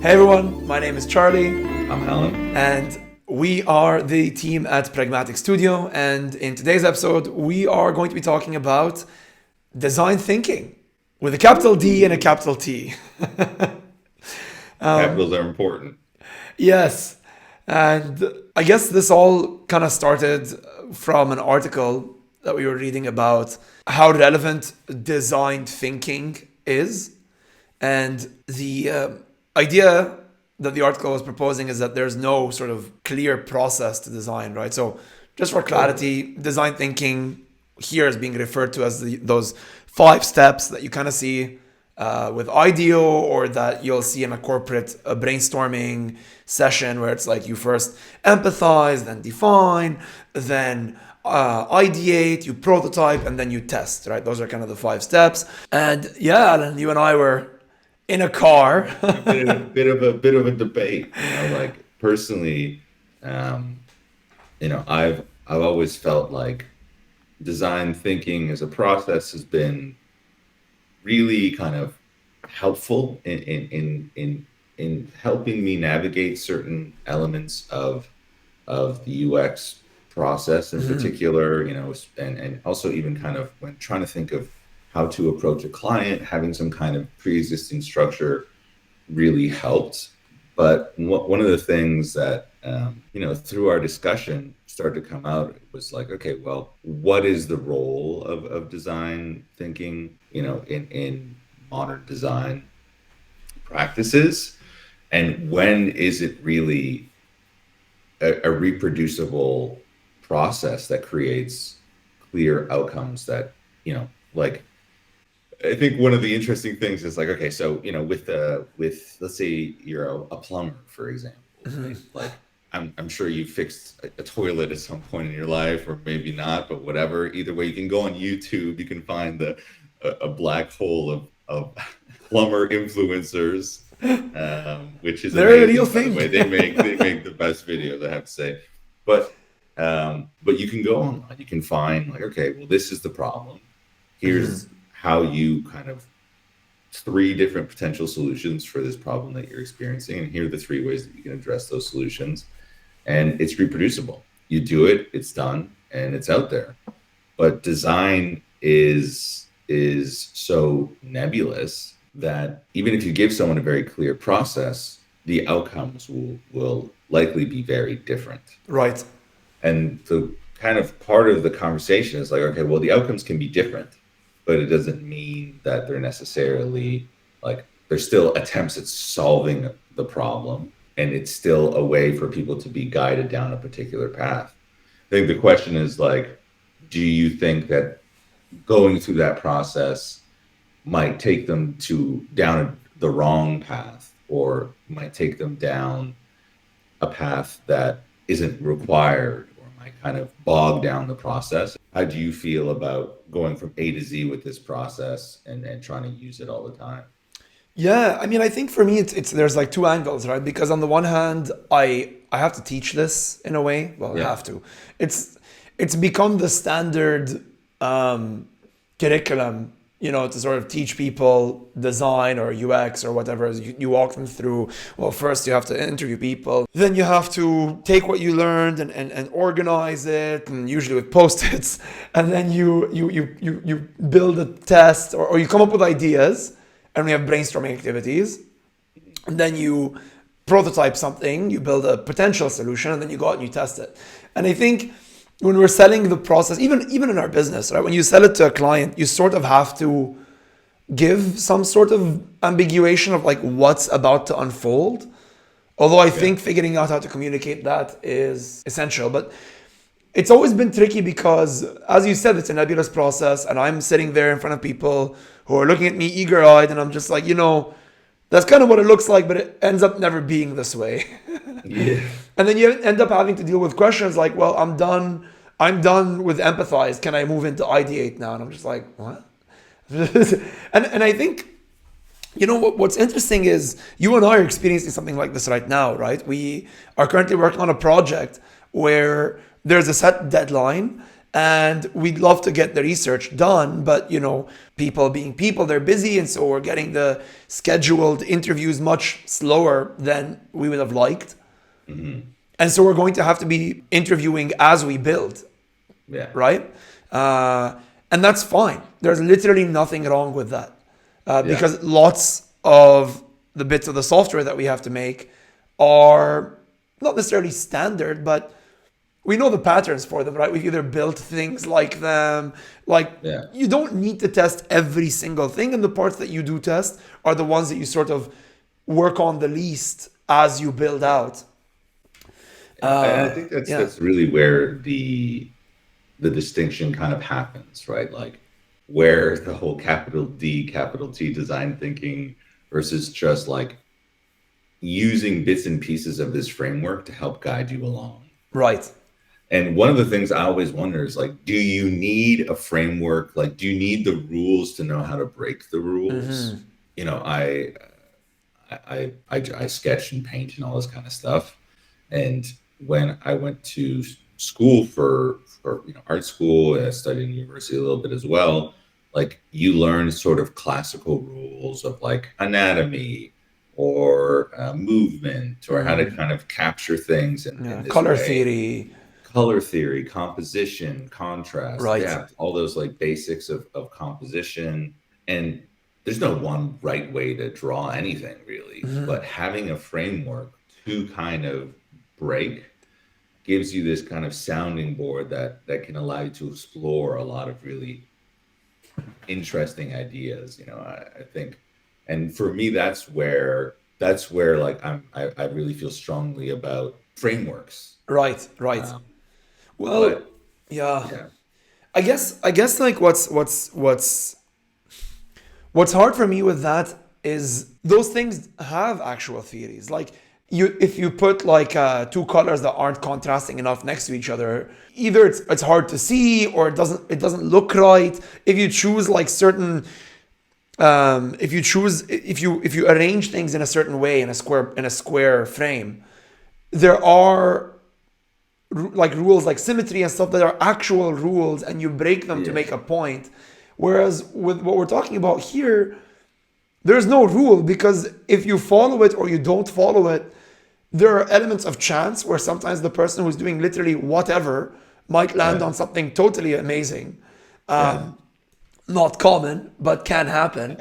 Hey everyone, my name is Charlie, I'm Alan. and we are the team at Pragmatic Studio. And in today's episode, we are going to be talking about design thinking with a capital D and a capital T. Capitals are important. Yes, and I guess this all kind of started from an article that we were reading about how relevant design thinking is. And the idea that the article was proposing is that there's no sort of clear process to design, right? So, just for clarity, design thinking here is being referred to as those 5 steps that you kind of see with IDEO, or that you'll see in a corporate brainstorming session where it's like you first empathize, then define, then ideate, you prototype, and then you test, right? Those are kind of the 5 steps. And yeah, Alan, you and I were in a car. A bit of a debate. Like personally, I've always felt like design thinking as a process has been really kind of helpful in helping me navigate certain elements of the UX process in particular, and also even kind of when trying to think of how to approach a client, having some kind of pre-existing structure really helped. But one of the things that, through our discussion started to come out was like, okay, well, what is the role of design thinking, in modern design practices? And when is it really a reproducible process that creates clear outcomes that, like, I think one of the interesting things is like, okay, so, with let's say you're a plumber, for example, right? Like, I'm sure you fixed a toilet at some point in your life, or maybe not, but whatever. Either way, you can go on YouTube, you can find a black hole of plumber influencers, which is They're a amazing. real By the thing. way, they make the best videos, I have to say. But you can go online, you can find like, okay, well, this is the problem. Here's how you kind of 3 different potential solutions for this problem that you're experiencing, and here are the 3 ways that you can address those solutions. And it's reproducible. You do it, it's done, and it's out there. But design is so nebulous that even if you give someone a very clear process, the outcomes will likely be very different. Right. And the kind of part of the conversation is like, okay, well, the outcomes can be different, but it doesn't mean that they're necessarily like, there's still attempts at solving the problem, and it's still a way for people to be guided down a particular path. I think the question is like, do you think that going through that process might take them down the wrong path, or might take them down a path that isn't required, or might kind of bog down the process? How do you feel about going from A to Z with this process and trying to use it all the time? Yeah, I mean, I think for me, it's there's like 2 angles, right? Because on the one hand, I have to teach this in a way. Well, I Yeah. have to. It's become the standard curriculum, to sort of teach people design or UX or whatever. You walk them through. Well, first you have to interview people, then you have to take what you learned and organize it, and usually with post-its, and then you build a test, or you come up with ideas, and we have brainstorming activities, and then you prototype something, you build a potential solution, and then you go out and you test it. And I think when we're selling the process, even in our business, right, when you sell it to a client, you sort of have to give some sort of ambiguation of like what's about to unfold. Although I think figuring out how to communicate that is essential. But it's always been tricky because, as you said, it's a nebulous process, and I'm sitting there in front of people who are looking at me eager-eyed, and I'm just like, that's kind of what it looks like, but it ends up never being this way. Yeah. And then you end up having to deal with questions like, well, I'm done with empathize. Can I move into ideate now? And I'm just like, what? and I think, what's interesting is you and I are experiencing something like this right now, right? We are currently working on a project where there's a set deadline, and we'd love to get the research done, but people being people, they're busy, and so we're getting the scheduled interviews much slower than we would have liked. Hmm. And so we're going to have to be interviewing as we build, Yeah. right? uh, and that's fine. There's literally nothing wrong with that, Yeah. because lots of the bits of the software that we have to make are not necessarily standard, but we know the patterns for them, right? We've either built things like them. Like, Yeah. you don't need to test every single thing, and the parts that you do test are the ones that you sort of work on the least as you build out. I think that's Yeah, really where the distinction kind of happens, right? Like where the whole capital D, capital T design thinking versus just like using bits and pieces of this framework to help guide you along. right. And one of the things I always wonder is like, do you need a framework? Like, do you need the rules to know how to break the rules? You know, I sketch and paint and all this kind of stuff. And when I went to school for art school, and I studied in university a little bit as well, like you learn sort of classical rules of like anatomy or movement or how to kind of capture things in Yeah, this color way. theory. Color theory, composition, contrast, Right. yeah, all those like basics of composition. And there's no one right way to draw anything really, but having a framework to kind of break gives you this kind of sounding board that can allow you to explore a lot of really interesting ideas. I think, and for me, that's where like I really feel strongly about frameworks. Right. Right. Um, Well, but yeah. yeah, I guess like what's hard for me with that is those things have actual theories. Like, if you put like two colors that aren't contrasting enough next to each other, either it's hard to see, or it doesn't look right. If you choose like certain if you arrange things in a certain way in a square frame, there are like rules like symmetry and stuff that are actual rules, and you break them to yeah, make a point. Whereas with what we're talking about here, there's no rule, because if you follow it or you don't follow it, there are elements of chance where sometimes the person who's doing literally whatever might land yeah, on something totally amazing. yeah, Not common, but can happen.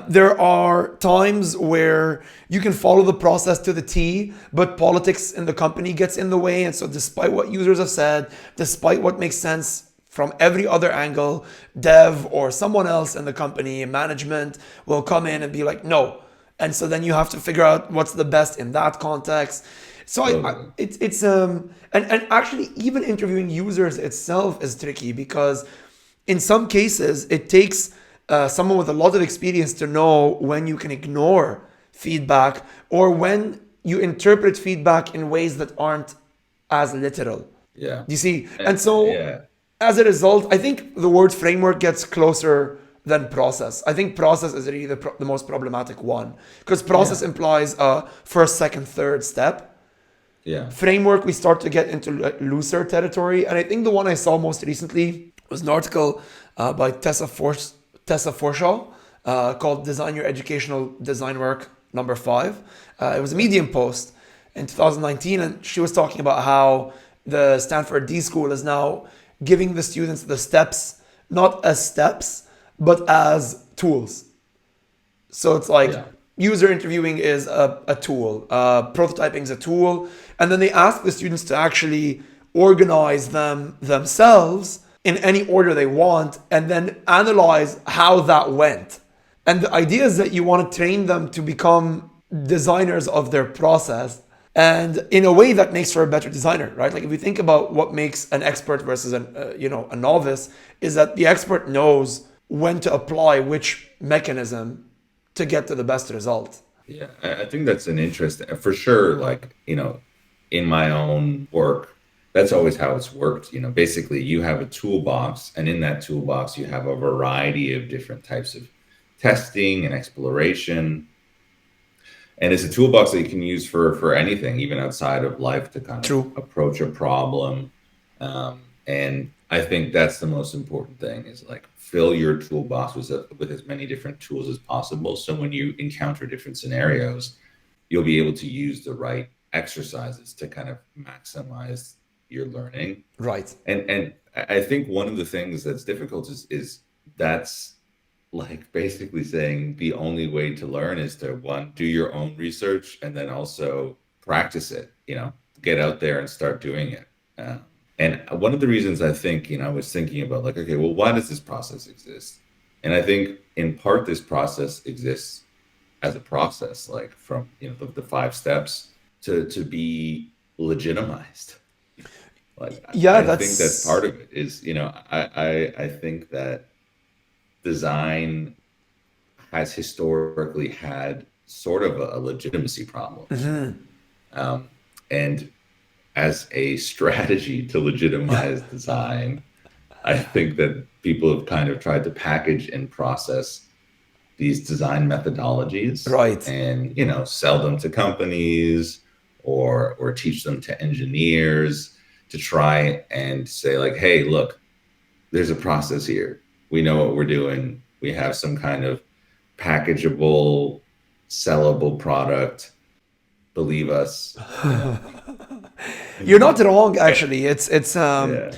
There are times where you can follow the process to the T, but politics in the company gets in the way. And so, despite what users have said, despite what makes sense from every other angle, dev or someone else in the company, management will come in and be like, no. And so then you have to figure out what's the best in that context. So totally. and actually even interviewing users itself is tricky, because in some cases it takes someone with a lot of experience to know when you can ignore feedback, or when you interpret feedback in ways that aren't as literal. Yeah, You see? And so, yeah, as a result, I think the word framework gets closer than process. I think process is really the most problematic one, because process yeah, implies a first, second, third step. yeah, Framework, we start to get into looser territory. And I think the one I saw most recently was an article by Tessa Forshaw, called Design Your Educational Design Work number 5. It was a yeah, Medium post in 2019, and she was talking about how the Stanford D School is now giving the students the steps not as steps, but as tools. So it's like yeah, user interviewing is a tool, prototyping is a tool, and then they ask the students to actually organize them themselves in any order they want, and then analyze how that went. And the idea is that you want to train them to become designers of their process, and in a way that makes for a better designer, right? Like, if you think about what makes an expert versus a novice, is that the expert knows when to apply which mechanism to get to the best result. yeah. I think that's an interesting, for sure. Like, in my own work, that's always how it's worked. Basically, you have a toolbox, and in that toolbox, you have a variety of different types of testing and exploration. And it's a toolbox that you can use for anything, even outside of life, to kind of True. approach a problem. And I think that's the most important thing is like fill your toolbox with as many different tools as possible. So when you encounter different scenarios, you'll be able to use the right exercises to kind of maximize your learning. Right. And I think one of the things that's difficult is that's like basically saying the only way to learn is to one, do your own research and then also practice it, get out there and start doing it. And one of the reasons I think, I was thinking about like, okay, well, why does this process exist? And I think in part this process exists as a process, like from, the 5 steps to be legitimized. Like Yeah, I think that's that's part of it is, I think that design has historically had sort of a legitimacy problem. And as a strategy to legitimize design, I think that people have kind of tried to package and process these design methodologies right. and, sell them to companies or teach them to engineers to try and say like, hey, look, there's a process here. We know what we're doing. We have some kind of packageable, sellable product. Believe us. You're not wrong, actually. Yeah.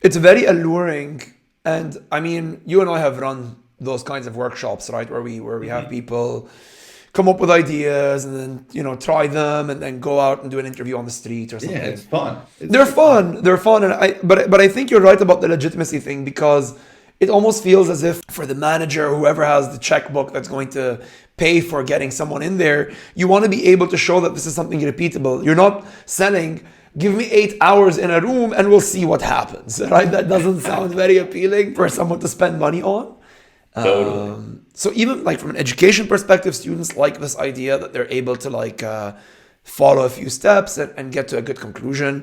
It's very alluring, and I mean, you and I have run those kinds of workshops, right, where we have Hmm. people come up with ideas and then try them and then go out and do an interview on the street or Yeah, it's something. fun. It's They're it's fun. fun. They're fun, and but I think you're right about the legitimacy thing because it almost feels as if for the manager, whoever has the checkbook that's going to pay for getting someone in there, you want to be able to show that this is something repeatable. You're not selling. Give me 8 hours in a room and we'll see what happens. Right? That doesn't sound very appealing for someone to spend money on. Totally. So even like from an education perspective, students like this idea that they're able to like follow a few steps and get to a good conclusion.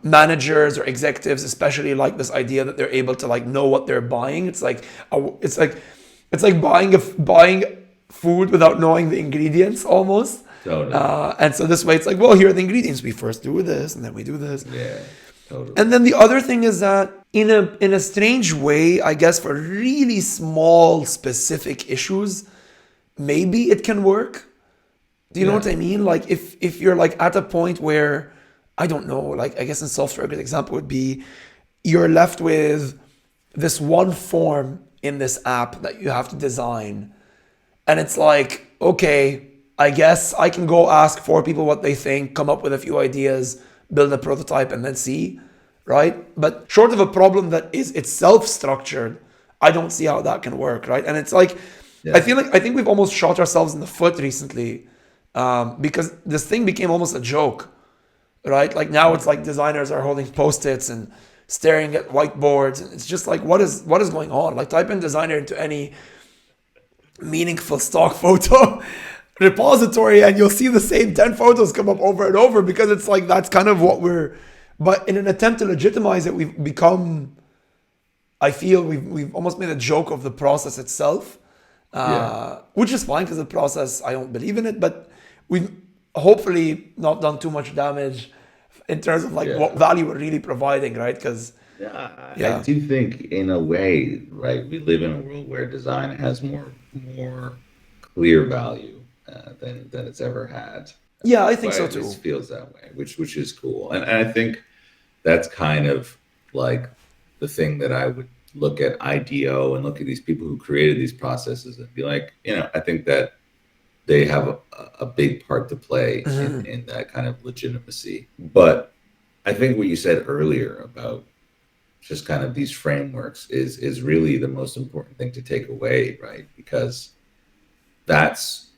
Managers or executives especially like this idea that they're able to like know what they're buying. It's like buying food without knowing the ingredients almost. Totally. And so this way it's like, well, here are the ingredients. We first do this and then we do this. Yeah, totally. And then the other thing is that in a strange way, I guess for really small specific issues, maybe it can work. Do you know what Yeah. I mean? Like if you're like at a point where I don't know, like I guess in software a good example would be you're left with this one form in this app that you have to design. And it's like, okay, I guess I can go ask 4 people what they think, come up with a few ideas, build a prototype, and then see, right? But short of a problem that is itself structured, I don't see how that can work, right? And it's like, Yeah. I think we've almost shot ourselves in the foot recently because this thing became almost a joke, right? Like now it's like designers are holding post-its and staring at whiteboards, and it's just like, what is going on? Like type in designer into any meaningful stock photo repository and you'll see the same 10 photos come up over and over because it's like that's kind of what we're but in an attempt to legitimize it we've become I feel we've almost made a joke of the process itself, Yeah. which is fine because the process I don't believe in it, but we've hopefully not done too much damage in terms of like what Yeah. value we're really providing, right? Because Yeah, I yeah, do think in a way, right, we live in a world where design has more clear value than it's ever had. yeah, I think Well, so at least too. feels that way, which is cool. And I think that's kind of like the thing that I would look at IDEO and look at these people who created these processes and be like, I think that they have a big part to play in that kind of legitimacy. But I think what you said earlier about just kind of these frameworks is really the most important thing to take away, right? Because that's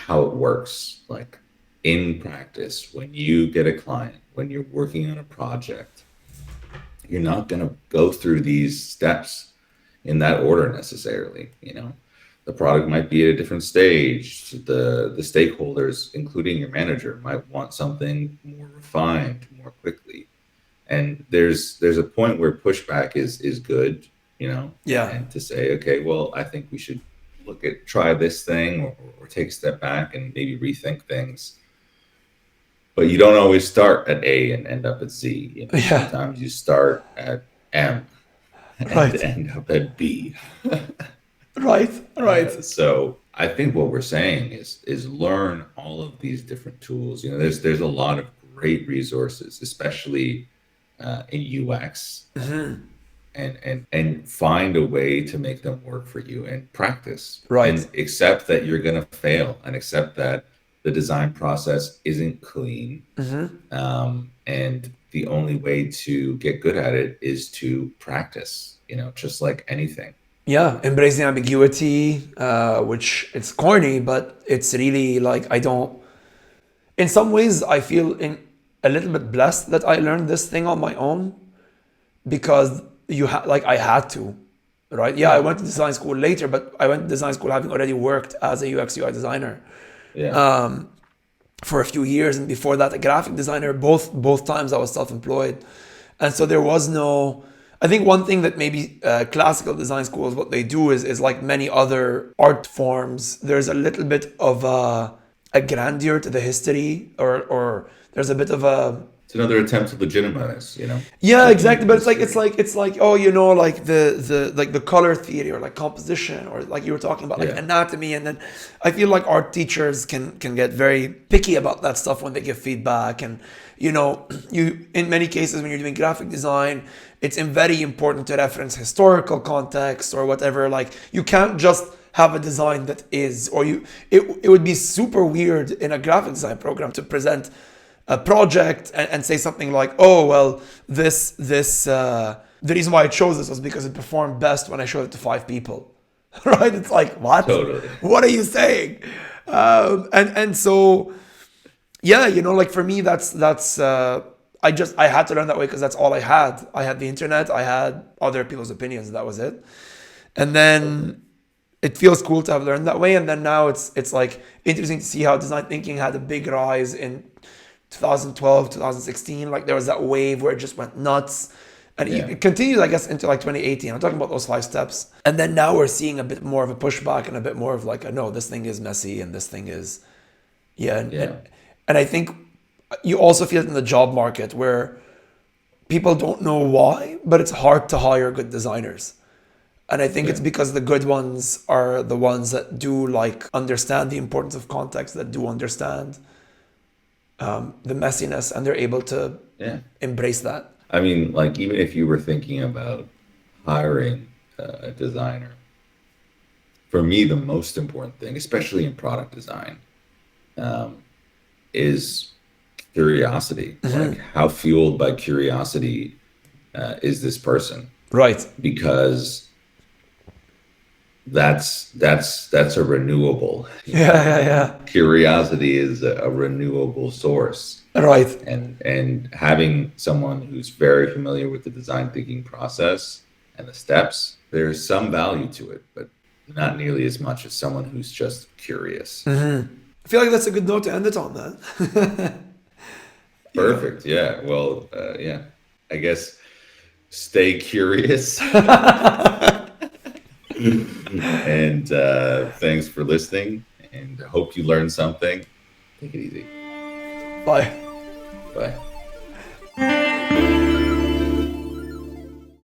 how it works. Like in practice, when you get a client, when you're working on a project, you're not going to go through these steps in that order necessarily. The product might be at a different stage. The stakeholders, including your manager, might want something more refined more quickly. And there's a point where pushback is good, Yeah, and to say, okay, well, I think we should try this thing or take a step back and maybe rethink things. But you don't always start at A and end up at Z. yeah, Sometimes you start at M and Right. end up at B. Right. Right. So I think what we're saying is learn all of these different tools. You know, there's a lot of great resources, especially in UX, and find a way to make them work for you and practice Right. and accept that you're going to fail and accept that the design process isn't clean. And the only way to get good at it is to practice, you know, just like anything. Yeah, embracing ambiguity, which it's corny, but it's really like I don't. In some ways, I feel a little bit blessed that I learned this thing on my own because like I had to, right? Yeah, I Yeah. went to design school later, but I went to design school having already worked as a UX UI designer Yeah. for a few years, and before that, a graphic designer. Both times I was self-employed, and so there was no. I think one thing that maybe classical design schools what they do is like many other art forms. There's a little bit of a grandeur to the history, or there's a bit of a It's another attempt to legitimize, you know, yeah, looking at exactly. the But it's like history. oh, you know, like the like the color theory or like composition or like you were talking about like Yeah. anatomy, and then I feel like art teachers can get very picky about that stuff when they give feedback, and you know, you in many cases when you're doing graphic design, it's very important to reference historical context or whatever. Like you can't just have a design that is, or it would be super weird in a graphic design program to present a project and say something like, "Oh well, this the reason why I chose this was because it performed best when I showed it to 5 people." Right? It's like what? Totally. What are you saying? And so yeah, you know, like for me, that's I had to learn that way because that's all I had. I had the internet, I had other people's opinions, that was it. And Totally. then it feels cool to have learned that way. And then now it's like interesting to see how design thinking had a big rise in 2012, 2016. Like there was that wave where it just went nuts. And Yeah. it continued, I guess, into like 2018. I'm talking about those 5 steps. And then now we're seeing a bit more of a pushback and a bit more of like, no, this thing is messy and this thing is, yeah. Yeah. And I think you also feel it in the job market where people don't know why, but it's hard to hire good designers. And I think it's Yeah. because the good ones are the ones that do like understand the importance of context, that do understand the messiness, and they're able to Yeah. embrace that. I mean, like, even if you were thinking about hiring a designer, for me, the most important thing, especially in product design, is curiosity. Like, how fueled by curiosity is this person? Right. Because that's a renewable, you Yeah, know. yeah, yeah. Curiosity is a renewable source. Right. And having someone who's very familiar with the design thinking process and the steps, there's some value to it, but not nearly as much as someone who's just curious. I feel like that's a good note to end it on, man. You know. Perfect. Yeah. Well, yeah. I guess stay curious. And thanks for listening. And I hope you learned something. Take it easy. Bye. Bye.